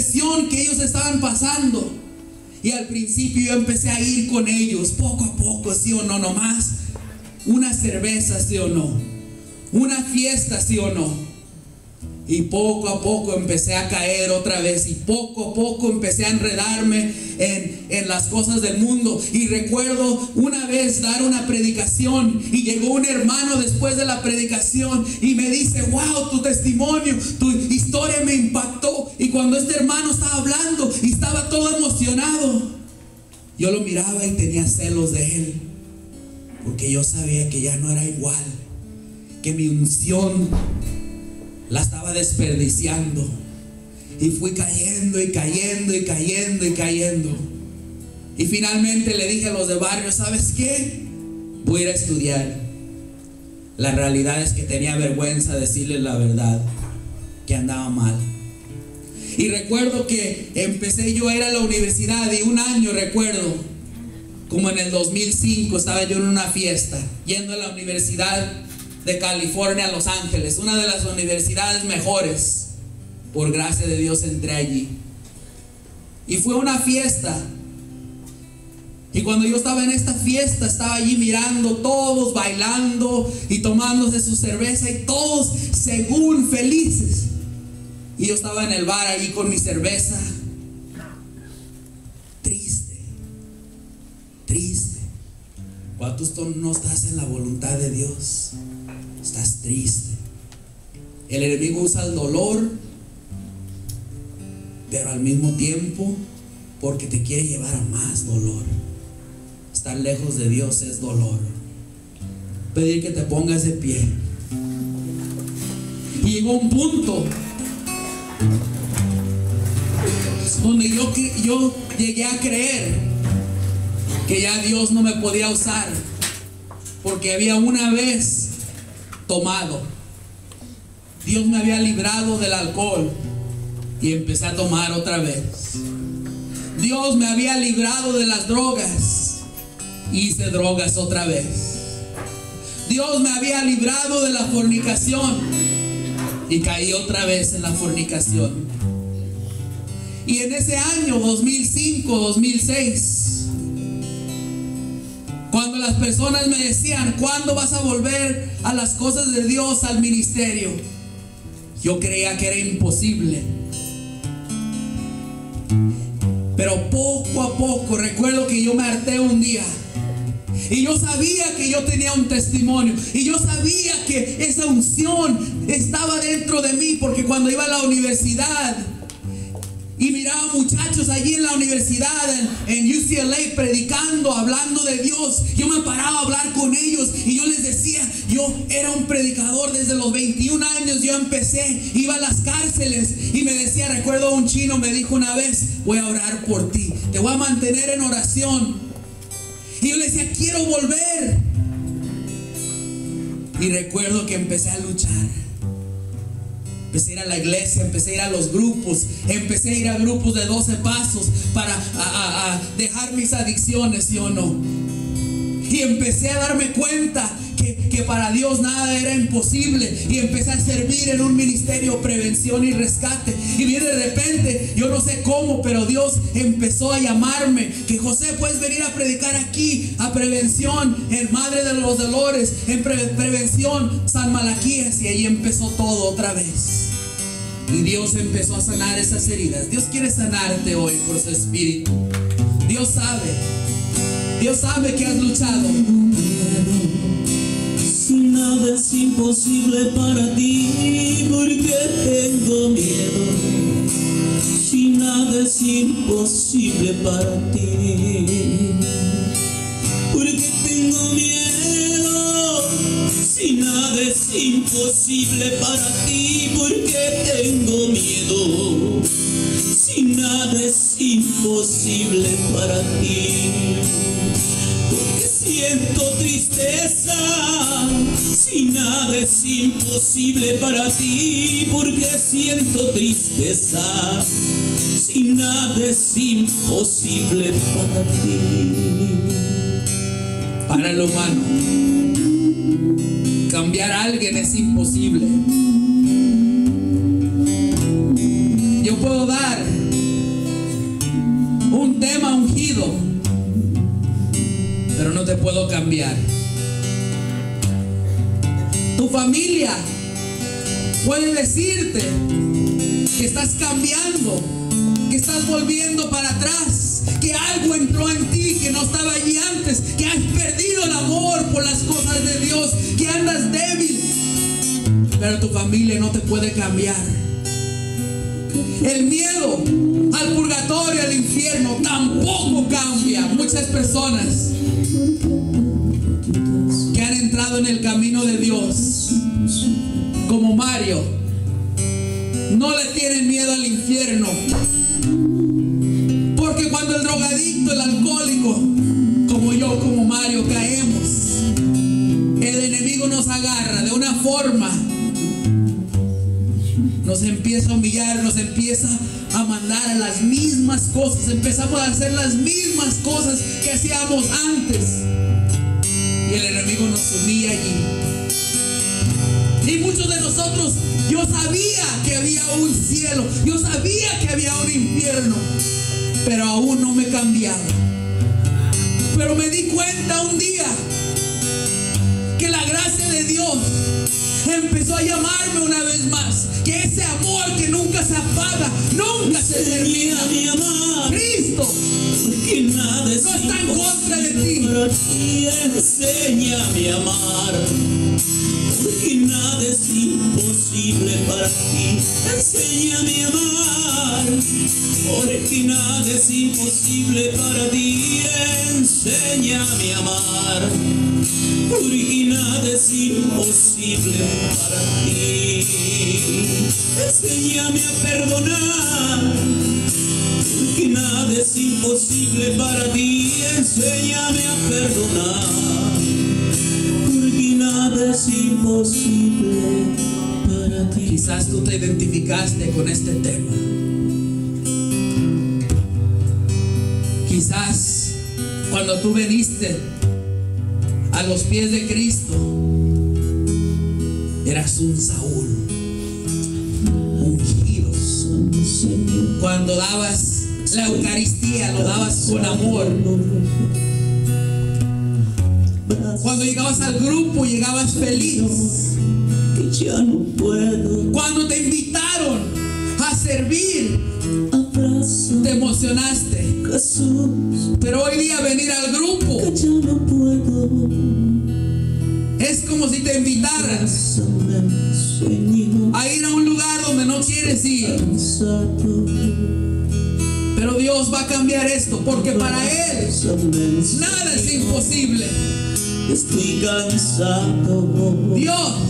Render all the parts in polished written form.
depresión que ellos estaban pasando. Y al principio yo empecé a ir con ellos, poco a poco, sí o no, nomás una cerveza, sí o no, una fiesta, sí o no. Y poco a poco empecé a caer otra vez, y poco a poco empecé a enredarme en las cosas del mundo. Y recuerdo una vez dar una predicación, y llegó un hermano después de la predicación y me dice: wow, tu testimonio, tu historia me impactó. Y cuando este hermano estaba hablando y estaba todo emocionado, yo lo miraba y tenía celos de él, porque yo sabía que ya no era igual, que mi unción la estaba desperdiciando. Y fui cayendo y cayendo y cayendo y cayendo. Y finalmente le dije a los de barrio: ¿sabes qué? Voy a ir a estudiar. La realidad es que tenía vergüenza de decirles la verdad, que andaba mal. Y recuerdo que empecé yo a ir a la universidad, y un año, recuerdo, como en el 2005, estaba yo en una fiesta, yendo a la Universidad de California, Los Ángeles, una de las universidades mejores. Por gracia de Dios entré allí. Y fue una fiesta. Y cuando yo estaba en esta fiesta, estaba allí mirando todos bailando y tomándose su cerveza, y todos según felices. Y yo estaba en el bar allí con mi cerveza, triste, triste. Cuando tú no estás en la voluntad de Dios, estás triste. El enemigo usa el dolor, pero al mismo tiempo, porque te quiere llevar a más dolor. Estar lejos de Dios es dolor. Pedir que te pongas de pie. Y llegó un punto donde yo llegué a creer que ya Dios no me podía usar, porque había una vez tomado. Dios me había librado del alcohol y empecé a tomar otra vez. Dios me había librado de las drogas, hice drogas otra vez. Dios me había librado de la fornicación y caí otra vez en la fornicación. Y en ese año 2005, 2006, cuando las personas me decían: ¿cuándo vas a volver a las cosas de Dios, al ministerio?, yo creía que era imposible. Pero poco a poco, recuerdo que yo me harté un día, y yo sabía que yo tenía un testimonio, y yo sabía que esa unción estaba dentro de mí, porque cuando iba a la universidad y miraba muchachos allí en la universidad, en UCLA, predicando, hablando de Dios, yo me paraba a hablar con ellos y yo les decía: yo era un predicador desde los 21 años, yo empecé, iba a las cárceles, y me decía, recuerdo un chino me dijo una vez: voy a orar por ti, te voy a mantener en oración. Y yo le decía: quiero volver. Y recuerdo que empecé a luchar. Empecé a ir a la iglesia, empecé a ir a los grupos, empecé a ir a grupos de 12 pasos para dejar mis adicciones, ¿sí o no? Y empecé a darme cuenta que para Dios nada era imposible, y empecé a servir en un ministerio prevención y rescate. Y bien, de repente, yo no sé cómo, pero Dios empezó a llamarme, que José, puedes venir a predicar aquí a prevención, en Madre de los Dolores, en prevención San Malaquías. Y ahí empezó todo otra vez. Y Dios empezó a sanar esas heridas. Dios quiere sanarte hoy por su Espíritu. Dios sabe que has luchado. Si nada es imposible para ti, porque tengo miedo. Si nada es imposible para ti, porque tengo miedo. Si nada es imposible para ti, porque tengo miedo. Si nada es imposible para ti, porque siento tristeza. Si nada es imposible para ti, porque siento tristeza. Si nada es imposible para ti. Para el humano, cambiar a alguien es imposible. Yo puedo dar un tema ungido, pero no te puedo cambiar. Tu familia puede decirte que estás cambiando, que estás volviendo para atrás, que algo entró en ti que no estaba allí antes, que has perdido el amor por las cosas de Dios, que andas débil. Pero tu familia no te puede cambiar. El miedo al purgatorio, al infierno, tampoco cambia. Muchas personas que han entrado en el camino de Dios, como Mario, no le tienen miedo al infierno. Porque cuando el drogadicto, el alcohólico, como yo, como Mario, caemos, el enemigo nos agarra de una forma, nos empieza a humillar, nos empieza a mandar a las mismas cosas, empezamos a hacer las mismas cosas que hacíamos antes, y el enemigo nos humilla allí. Y muchos de nosotros, yo sabía que había un cielo, yo sabía que había un infierno, pero aún no me cambiaba. Pero me di cuenta un día que la gracia de Dios empezó a llamarme una vez más, que ese amor que nunca se apaga, nunca se termina. Cristo que nada no está en contra de ti. Enséñame a amar, porque nada es imposible para ti. Enséñame a amar, porque nada es imposible para ti. Enséñame a amar, porque nada es imposible para ti. Enséñame a perdonar, porque nada es imposible para ti. Enséñame a perdonar, porque nada es imposible para ti. Quizás tú te identificaste con este tema. Quizás cuando tú viniste a los pies de Cristo, eras un Saúl ungido. Cuando dabas la Eucaristía, lo dabas con amor. Cuando llegabas al grupo, llegabas feliz. Que ya no puedo. Cuando te invitaron a servir, Abrazo, te emocionaste. Jesús, Pero hoy día venir al grupo que ya no puedo. es como si te invitaran Abrázame, Señor, a ir a un lugar donde no quieres ir. cansado. Pero Dios va a cambiar esto, porque para Él Abrázame, nada es imposible. estoy cansado. Dios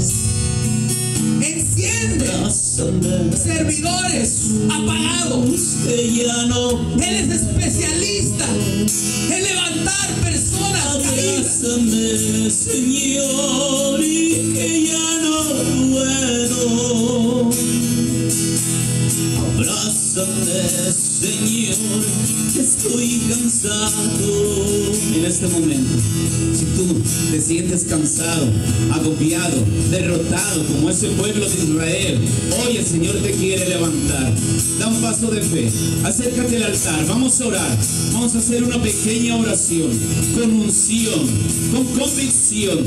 enciende Abrázame, servidores apagados. que ya no. Él es especialista en levantar personas caídas. Abrázame, Señor, y que ya no puedo. Abrázame, Señor, que estoy cansado. En este momento, si tú te sientes cansado, agobiado, derrotado como ese pueblo de Israel, hoy el Señor te quiere levantar. Da un paso de fe, acércate al altar, vamos a orar, vamos a hacer una pequeña oración, con unción, con convicción.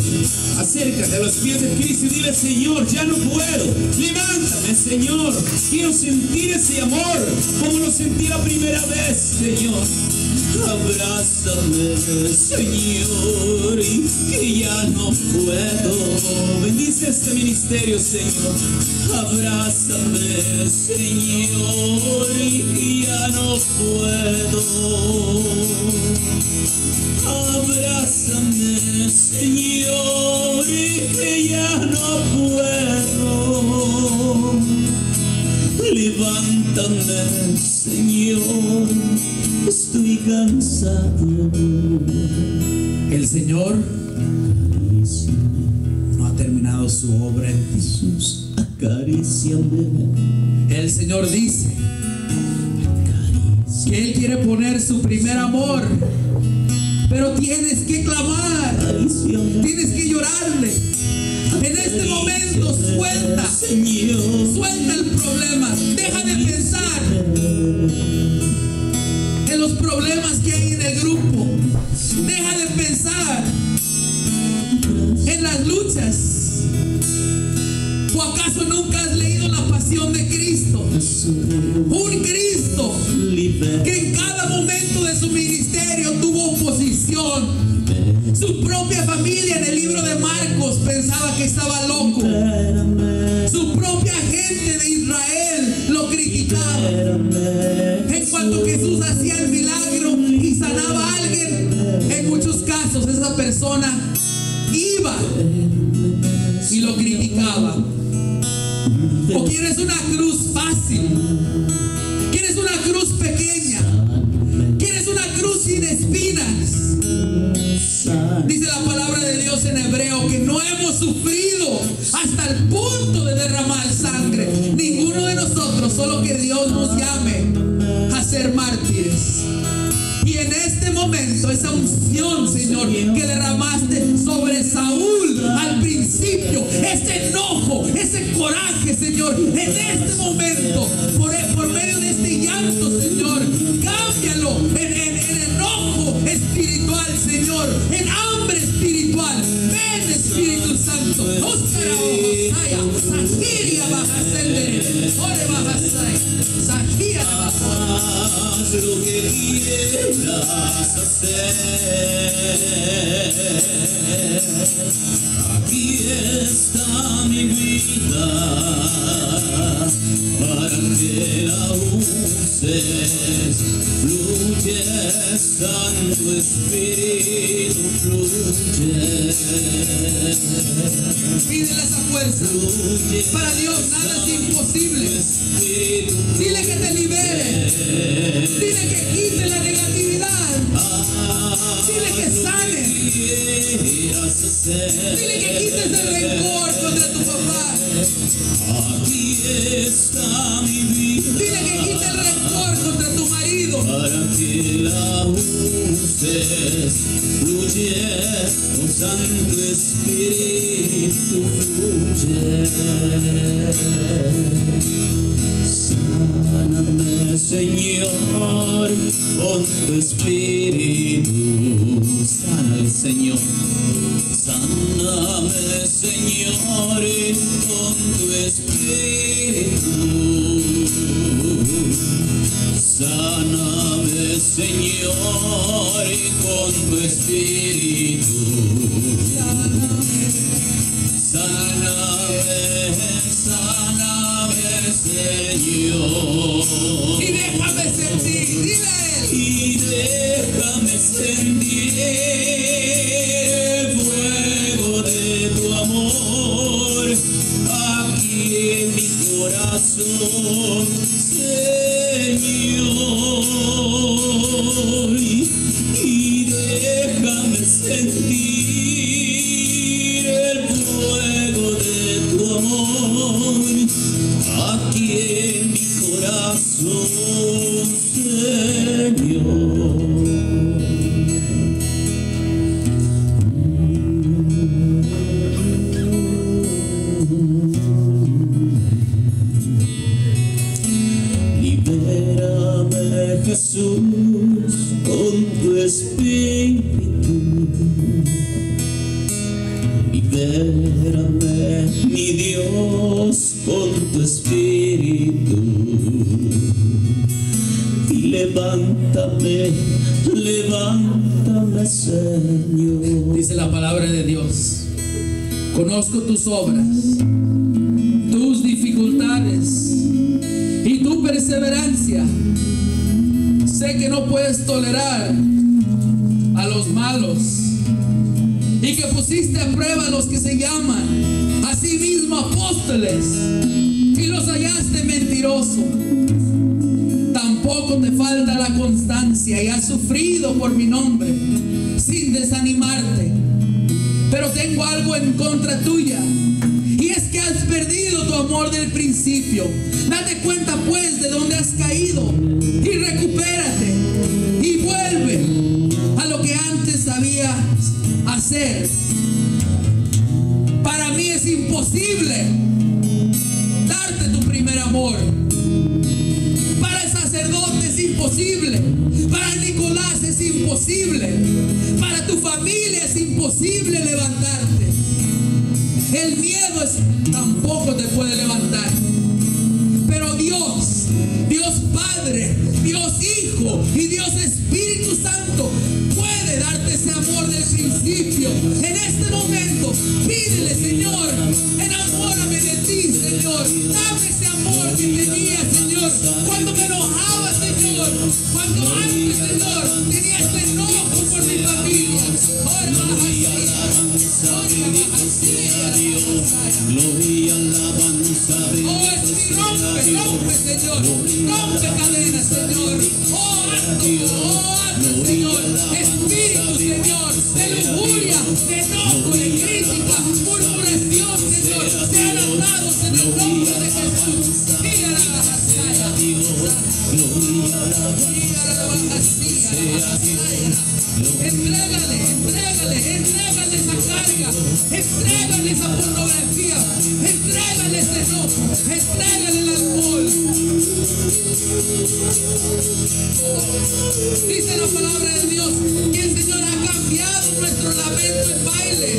Acércate a los pies de Cristo y dile: Señor, ya no puedo, levántame, Señor, quiero sentir ese amor como lo sentí la primera vez, Señor. Abrázame, Señor, y que ya no puedo. Bendice este ministerio, Señor. Abrázame, Señor, y que ya no puedo. Abrázame, Señor, y que ya no puedo. Levántame, Señor, estoy cansado. El Señor no ha terminado su obra en ti. Jesús, acaríciame. El Señor dice que Él quiere poner su primer amor, pero tienes que clamar, Acaríciame. tienes que llorarle. En este momento suelta el problema, deja de pensar en los problemas Un Cristo que en cada momento de su ministerio tuvo oposición. Su propia familia en el libro de Marcos pensaba que estaba loco. Su propia gente de Israel lo criticaba. En cuanto Jesús hacía el milagro y sanaba a alguien, en muchos casos esa persona iba y lo criticaba. ¿O quieres una cruz fácil? ¿Quieres una cruz pequeña? ¿Quieres una cruz sin espinas? Dice la palabra de Dios en Hebreo que no hemos sufrido hasta el punto de derramar sangre. Ninguno de nosotros, solo que Dios nos llame a ser mártires. Y en este momento, esa unción, Señor, que derramaste sobre Saúl al principio, ese enojo, ese coraje, Señor, en este momento, por medio de este llanto, Señor, cámbialo en enojo espiritual, Señor, en hambre espiritual. Ven, Espíritu Santo. Haz lo que quieras hacer. Aquí está mi vida para que la uses. Fluye, Santo Espíritu, fluye. Pídele esa fuerza. Para Dios nada es imposible. Dile que te libere. Dile que quite la negatividad. Dile que sane. Dile que quites el rencor contra tu papá. Aquí está mi vida. Dile que quite el rencor contra tu marido. Para que la uses, fluye, oh Santo Espíritu, fluye. Sáname, Señor, con tu Espíritu. Sáname, Señor. Sáname, Señor, con tu Espíritu. Sáname, Señor, con tu Espíritu. Sáname, sáname, Señor. Y déjame sentir, dile a él. Y déjame sentir el fuego de tu amor aquí en mi corazón, Señor. Y déjame sentir el fuego de tu amor aquí en mi corazón, Señor. Libérame, Jesús, con tu Espíritu. Libérame, mi Dios, con tu Espíritu. Y levántame, levántame, Señor. Dice la palabra de Dios. Conozco tus obras, tus dificultades y tu perseverancia. Sé que no puedes tolerar a los malos y que pusiste a prueba a los que se llaman a sí mismo apóstoles y los hallaste mentiroso. Tampoco te falta la constancia y has sufrido por mi nombre sin desanimarte. Pero tengo algo en contra tuya, y es que has perdido tu amor del principio. Date cuenta pues de dónde has caído y recupérate y vuelve a lo que antes sabías hacer. Para mí es imposible darte tu primer amor. Para el sacerdote es imposible. Para Nicolás es imposible. Para tu familia es imposible levantarte. El miedo tampoco te puede levantar. Pero Dios Hijo y Dios Espíritu Santo puede darte ese amor del principio. En este momento, pídele, Señor, enamórame de ti, Señor. Dame ese amor que tenía, Señor, cuando me enojaba, Señor. Cuando antes, Señor, tenía este enojo por mi familia. Gloria, alabanza, rompe, Señor. Rompe cadenas, Señor. Señor. Espíritu, Señor, de lujuria, de enojo, de crítica, murmuración, Señor, sean atados en el nombre de Jesús. Mira la batalla. Entrégale esa carga, entrégale esa pornografía, entrégale ese enojo, entrégale el alcohol. Dice la palabra de Dios que el Señor ha cambiado nuestro lamento en baile.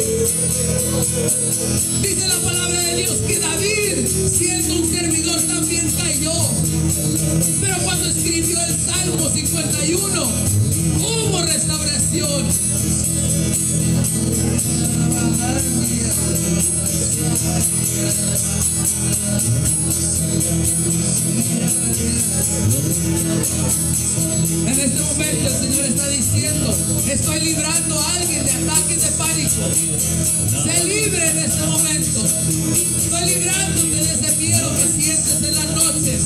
Dice la palabra de Dios que David, siendo un servidor, también cayó. Pero cuando escribió el Salmo 51, hubo restauración. En este momento el Señor está diciendo: estoy librando a alguien de ataques de pánico. Sé libre en este momento. Estoy librándote de ese miedo que sientes en las noches.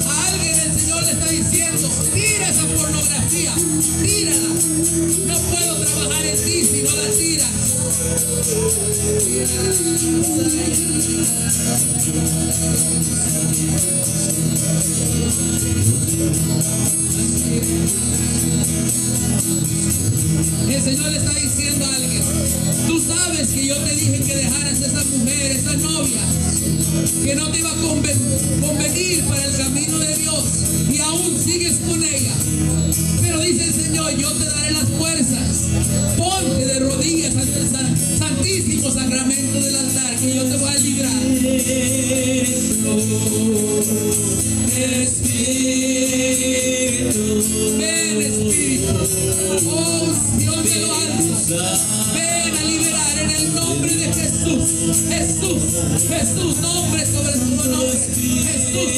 A alguien el Señor le está diciendo: tira esa pornografía, tírala. No puedo trabajar en ti si no la tiras. El Señor le está diciendo a alguien: tú sabes que yo te dije que dejaras a esa mujer, esa novia, que no te iba a convenir para el camino de Dios, y aún sigues con ella. Pero dice el Señor: yo te daré las fuerzas. Ponte de rodillas ante el santísimo sacramento del altar, que yo te voy a librar. Ven, Espíritu. Oh, unción de lo alto. Ven a liberar en el nombre de Jesús. Jesús, nombre sobre todo nombre.